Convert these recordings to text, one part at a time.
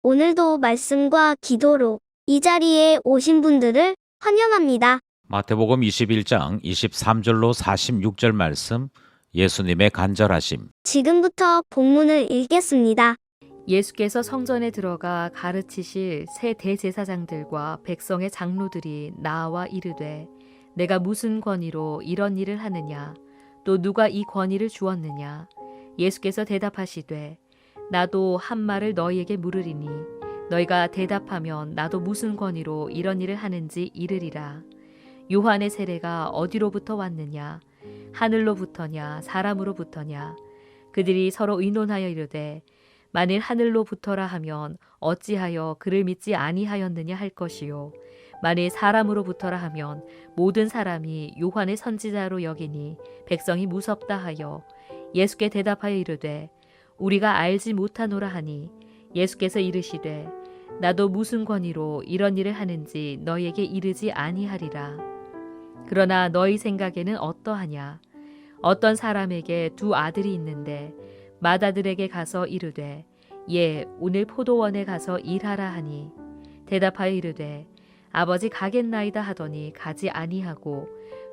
오늘도 말씀과 기도로 이 자리에 오신 분들을 환영합니다. 마태복음 21장 23절로 46절 말씀, 예수님의 간절하심. 지금부터 본문을 읽겠습니다. 예수께서 성전에 들어가 가르치실 새 대제사장들과 백성의 장로들이 나와 이르되 내가 무슨 권위로 이런 일을 하느냐 또 누가 이 권위를 주었느냐. 예수께서 대답하시되 나도 한 말을 너희에게 물으리니 너희가 대답하면 나도 무슨 권위로 이런 일을 하는지 이르리라. 요한의 세례가 어디로부터 왔느냐 하늘로부터냐 사람으로부터냐. 그들이 서로 의논하여 이르되 만일 하늘로부터라 하면 어찌하여 그를 믿지 아니하였느냐 할 것이요 만일 사람으로부터라 하면 모든 사람이 요한의 선지자로 여기니 백성이 무섭다 하여 예수께 대답하여 이르되 우리가 알지 못하노라 하니 예수께서 이르시되 나도 무슨 권위로 이런 일을 하는지 너희에게 이르지 아니하리라. 그러나 너희 생각에는 어떠하냐. 어떤 사람에게 두 아들이 있는데 맏아들에게 가서 이르되 예 오늘 포도원에 가서 일하라 하니 대답하여 이르되 아버지 가겠나이다 하더니 가지 아니하고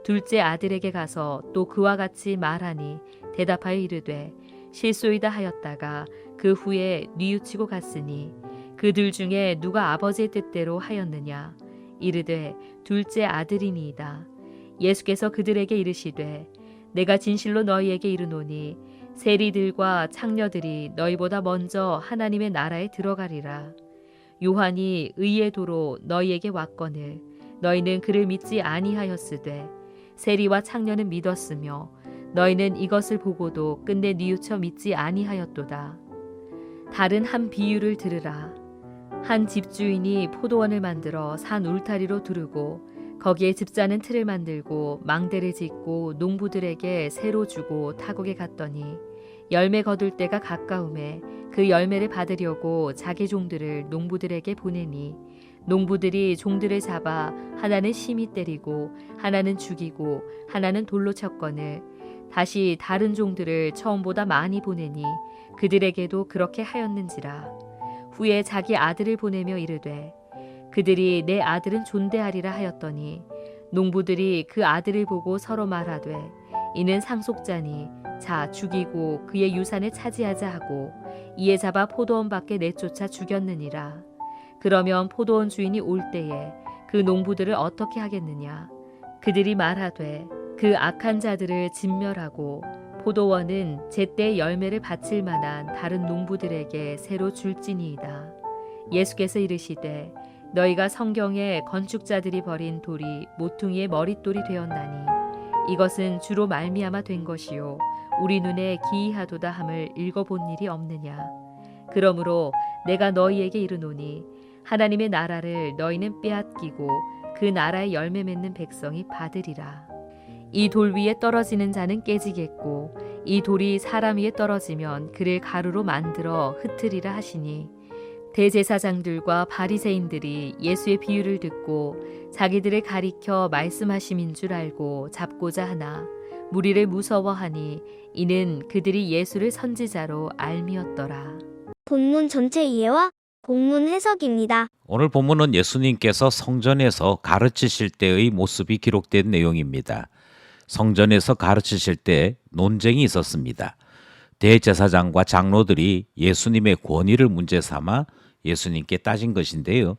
둘째 아들에게 가서 또 그와 같이 말하니 대답하여 이르되 실소이다 하였다가 그 후에 뉘우치고 갔으니 그들 중에 누가 아버지의 뜻대로 하였느냐. 이르되 둘째 아들이니이다. 예수께서 그들에게 이르시되 내가 진실로 너희에게 이르노니 세리들과 창녀들이 너희보다 먼저 하나님의 나라에 들어가리라. 요한이 의의 도로 너희에게 왔거늘 너희는 그를 믿지 아니하였으되 세리와 창녀는 믿었으며 너희는 이것을 보고도 끝내 뉘우쳐 믿지 아니하였도다. 다른 한 비유를 들으라. 한 집주인이 포도원을 만들어 산 울타리로 두르고 거기에 집자는 틀을 만들고 망대를 짓고 농부들에게 새로 주고 타국에 갔더니 열매 거둘 때가 가까움에 그 열매를 받으려고 자기 종들을 농부들에게 보내니 농부들이 종들을 잡아 하나는 심히 때리고 하나는 죽이고 하나는 돌로 쳤거늘 다시 다른 종들을 처음보다 많이 보내니 그들에게도 그렇게 하였는지라. 후에 자기 아들을 보내며 이르되 그들이 내 아들은 존대하리라 하였더니 농부들이 그 아들을 보고 서로 말하되 이는 상속자니 자 죽이고 그의 유산을 차지하자 하고 이에 잡아 포도원 밖에 내쫓아 죽였느니라. 그러면 포도원 주인이 올 때에 그 농부들을 어떻게 하겠느냐. 그들이 말하되 그 악한 자들을 진멸하고 포도원은 제때 열매를 바칠 만한 다른 농부들에게 새로 줄지니이다. 예수께서 이르시되 너희가 성경에 건축자들이 버린 돌이 모퉁이의 머릿돌이 되었나니 이것은 주로 말미암아 된 것이요 우리 눈에 기이하도다 함을 읽어본 일이 없느냐. 그러므로 내가 너희에게 이르노니 하나님의 나라를 너희는 빼앗기고 그 나라의 열매 맺는 백성이 받으리라. 이 돌 위에 떨어지는 자는 깨지겠고 이 돌이 사람 위에 떨어지면 그를 가루로 만들어 흩으리라 하시니 대제사장들과 바리새인들이 예수의 비유를 듣고 자기들을 가리켜 말씀하심인 줄 알고 잡고자 하나 무리를 무서워하니 이는 그들이 예수를 선지자로 알미었더라. 본문 전체 이해와 본문 해석입니다. 오늘 본문은 예수님께서 성전에서 가르치실 때의 모습이 기록된 내용입니다. 성전에서 가르치실 때 논쟁이 있었습니다. 대제사장과 장로들이 예수님의 권위를 문제 삼아 예수님께 따진 것인데요.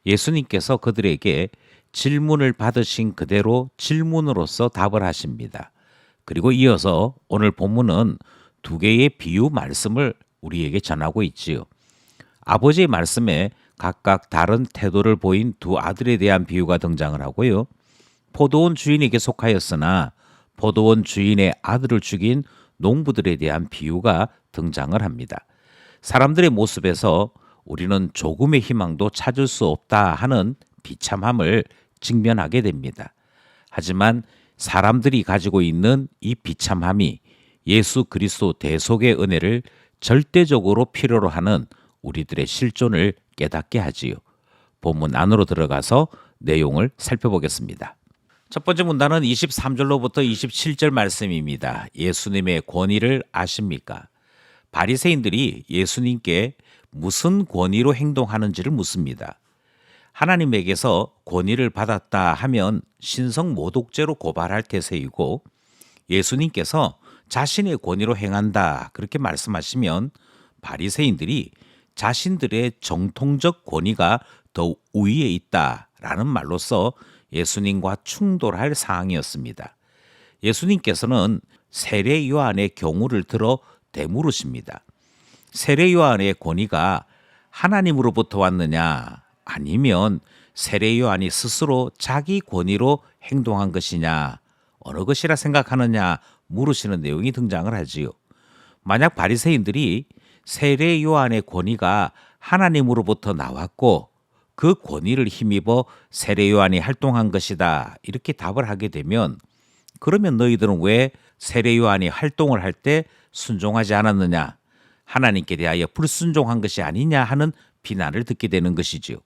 예수님께서 그들에게 질문을 받으신 그대로 질문으로서 답을 하십니다. 그리고 이어서 오늘 본문은 두 개의 비유 말씀을 우리에게 전하고 있지요. 아버지의 말씀에 각각 다른 태도를 보인 두 아들에 대한 비유가 등장을 하고요. 포도원 주인에게 속하였으나 포도원 주인의 아들을 죽인 농부들에 대한 비유가 등장을 합니다. 사람들의 모습에서 우리는 조금의 희망도 찾을 수 없다 하는 비참함을 직면하게 됩니다. 하지만 사람들이 가지고 있는 이 비참함이 예수 그리스도 대속의 은혜를 절대적으로 필요로 하는 우리들의 실존을 깨닫게 하지요. 본문 안으로 들어가서 내용을 살펴보겠습니다. 첫 번째 문단은 23절로부터 27절 말씀입니다. 예수님의 권위를 아십니까? 바리새인들이 예수님께 무슨 권위로 행동하는지를 묻습니다. 하나님에게서 권위를 받았다 하면 신성 모독죄로 고발할 태세이고, 예수님께서 자신의 권위로 행한다 그렇게 말씀하시면 바리새인들이 자신들의 정통적 권위가 더 우위에 있다라는 말로서 예수님과 충돌할 상황이었습니다. 예수님께서는 세례 요한의 경우를 들어 되물으십니다. 세례 요한의 권위가 하나님으로부터 왔느냐, 아니면 세례 요한이 스스로 자기 권위로 행동한 것이냐, 어느 것이라 생각하느냐 물으시는 내용이 등장을 하지요. 만약 바리새인들이 세례 요한의 권위가 하나님으로부터 나왔고 그 권위를 힘입어 세례 요한이 활동한 것이다 이렇게 답을 하게 되면, 그러면 너희들은 왜 세례 요한이 활동을 할 때 순종하지 않았느냐, 하나님께 대하여 불순종한 것이 아니냐 하는 비난을 듣게 되는 것이지요.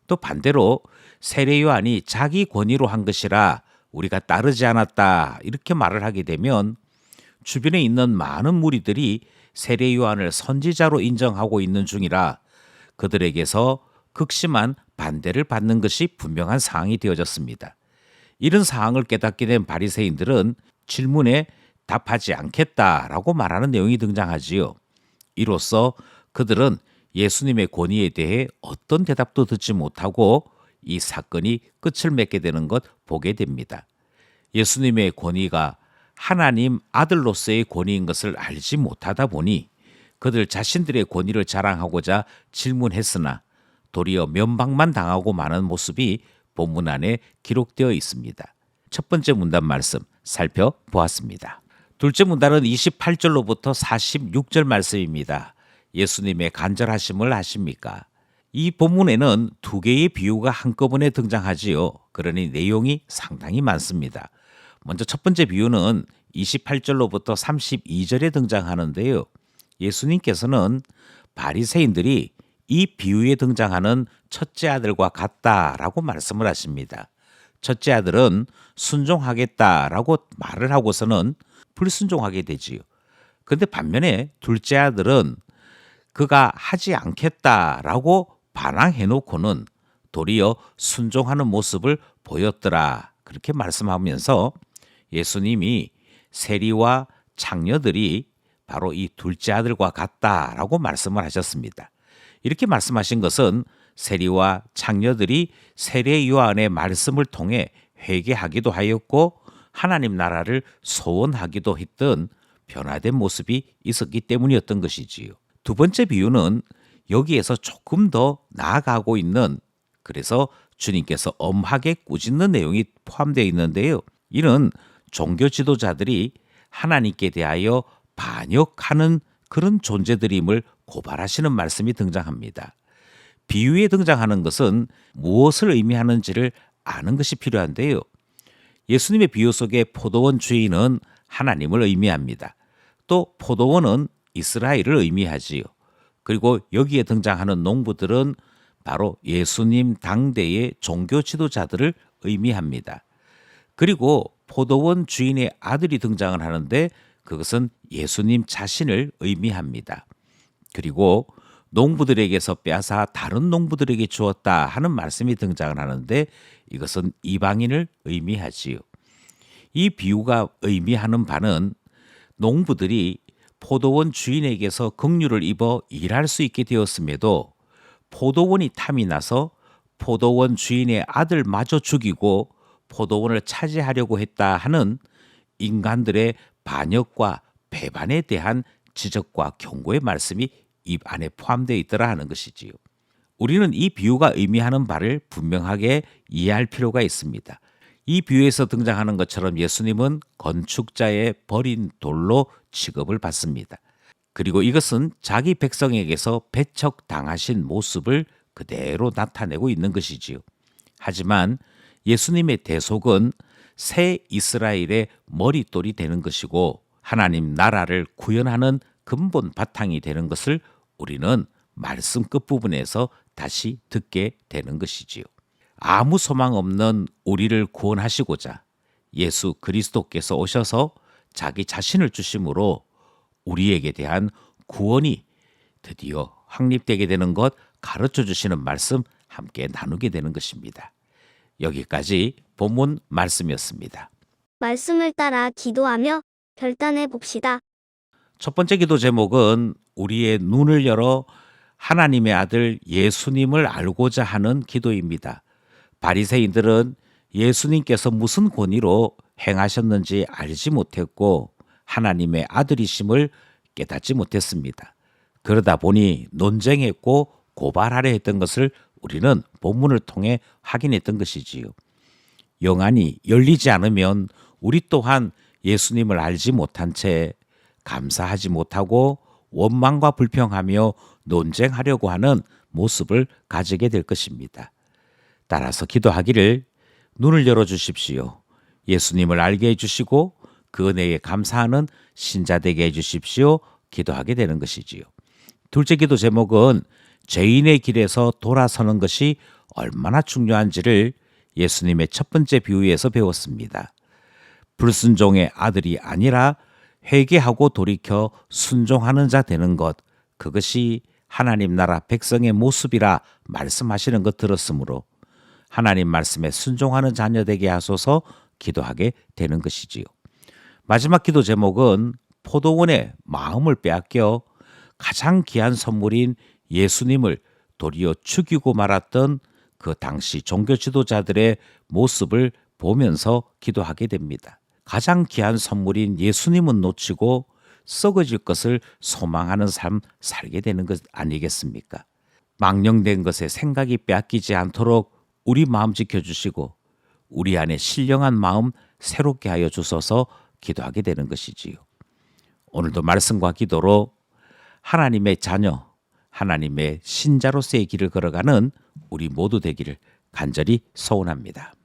또 반대로 세례 요한이 자기 권위로 한 것이라 우리가 따르지 않았다 이렇게 말을 하게 되면, 주변에 있는 많은 무리들이 세례 요한을 선지자로 인정하고 있는 중이라 그들에게서 극심한 반대를 받는 것이 분명한 상황이 되어졌습니다. 이런 상황을 깨닫게 된 바리새인들은 질문에 답하지 않겠다라고 말하는 내용이 등장하지요. 이로써 그들은 예수님의 권위에 대해 어떤 대답도 듣지 못하고 이 사건이 끝을 맺게 되는 것 보게 됩니다. 예수님의 권위가 하나님 아들로서의 권위인 것을 알지 못하다 보니 그들 자신들의 권위를 자랑하고자 질문했으나 도리어 면박만 당하고 마는 모습이 본문 안에 기록되어 있습니다. 첫 번째 문단 말씀 살펴보았습니다. 둘째 문단은 28절로부터 46절 말씀입니다. 예수님의 간절하심을 아십니까? 이 본문에는 두 개의 비유가 한꺼번에 등장하지요. 그러니 내용이 상당히 많습니다. 먼저 첫 번째 비유는 28절로부터 32절에 등장하는데요. 예수님께서는 바리새인들이 이 비유에 등장하는 첫째 아들과 같다라고 말씀을 하십니다. 첫째 아들은 순종하겠다라고 말을 하고서는 불순종하게 되지요. 그런데 반면에 둘째 아들은 그가 하지 않겠다라고 반항해 놓고는 도리어 순종하는 모습을 보였더라 그렇게 말씀하면서 예수님이 세리와 창녀들이 바로 이 둘째 아들과 같다라고 말씀을 하셨습니다. 이렇게 말씀하신 것은 세리와 창녀들이 세례 요한의 말씀을 통해 회개하기도 하였고 하나님 나라를 소원하기도 했던 변화된 모습이 있었기 때문이었던 것이지요. 두 번째 비유는 여기에서 조금 더 나아가고 있는, 그래서 주님께서 엄하게 꾸짖는 내용이 포함되어 있는데요. 이는 종교 지도자들이 하나님께 대하여 반역하는 그런 존재들임을 고발하시는 말씀이 등장합니다. 비유에 등장하는 것은 무엇을 의미하는지를 아는 것이 필요한데요. 예수님의 비유 속의 포도원 주인은 하나님을 의미합니다. 또 포도원은 이스라엘을 의미하지요. 그리고 여기에 등장하는 농부들은 바로 예수님 당대의 종교 지도자들을 의미합니다. 그리고 포도원 주인의 아들이 등장을 하는데 그것은 예수님 자신을 의미합니다. 그리고 농부들에게서 빼앗아 다른 농부들에게 주었다 하는 말씀이 등장을 하는데 이것은 이방인을 의미하지요. 이 비유가 의미하는 바는 농부들이 포도원 주인에게서 긍휼을 입어 일할 수 있게 되었음에도 포도원이 탐이 나서 포도원 주인의 아들마저 죽이고 포도원을 차지하려고 했다 하는 인간들의 반역과 배반에 대한 지적과 경고의 말씀이 이 안에 포함되어 있더라 하는 것이지요. 우리는 이 비유가 의미하는 바를 분명하게 이해할 필요가 있습니다. 이 비유에서 등장하는 것처럼 예수님은 건축자의 버린 돌로 취급을 받습니다. 그리고 이것은 자기 백성에게서 배척당하신 모습을 그대로 나타내고 있는 것이지요. 하지만 예수님의 대속은 새 이스라엘의 머릿돌이 되는 것이고 하나님 나라를 구현하는 근본 바탕이 되는 것을 우리는 말씀 끝부분에서 다시 듣게 되는 것이지요. 아무 소망 없는 우리를 구원하시고자 예수 그리스도께서 오셔서 자기 자신을 주심으로 우리에게 대한 구원이 드디어 확립되게 되는 것 가르쳐 주시는 말씀 함께 나누게 되는 것입니다. 여기까지 본문 말씀이었습니다. 말씀을 따라 기도하며 결단해 봅시다. 첫 번째 기도 제목은 우리의 눈을 열어 하나님의 아들 예수님을 알고자 하는 기도입니다. 바리새인들은 예수님께서 무슨 권위로 행하셨는지 알지 못했고 하나님의 아들이심을 깨닫지 못했습니다. 그러다 보니 논쟁했고 고발하려 했던 것을 우리는 본문을 통해 확인했던 것이지요. 영안이 열리지 않으면 우리 또한 예수님을 알지 못한 채 감사하지 못하고 원망과 불평하며 논쟁하려고 하는 모습을 가지게 될 것입니다. 따라서 기도하기를 눈을 열어주십시오. 예수님을 알게 해주시고 그 은혜에 감사하는 신자 되게 해주십시오. 기도하게 되는 것이지요. 둘째 기도 제목은 죄인의 길에서 돌아서는 것이 얼마나 중요한지를 예수님의 첫 번째 비유에서 배웠습니다. 불순종의 아들이 아니라 회개하고 돌이켜 순종하는 자 되는 것, 그것이 하나님 나라 백성의 모습이라 말씀하시는 것 들었으므로 하나님 말씀에 순종하는 자녀 되게 하소서 기도하게 되는 것이지요. 마지막 기도 제목은 포도원의 마음을 빼앗겨 가장 귀한 선물인 예수님을 도리어 죽이고 말았던 그 당시 종교 지도자들의 모습을 보면서 기도하게 됩니다. 가장 귀한 선물인 예수님은 놓치고 썩어질 것을 소망하는 삶 살게 되는 것 아니겠습니까? 망령된 것에 생각이 빼앗기지 않도록 우리 마음 지켜주시고 우리 안에 신령한 마음 새롭게 하여 주소서 기도하게 되는 것이지요. 오늘도 말씀과 기도로 하나님의 자녀, 하나님의 신자로서의 길을 걸어가는 우리 모두 되기를 간절히 소원합니다.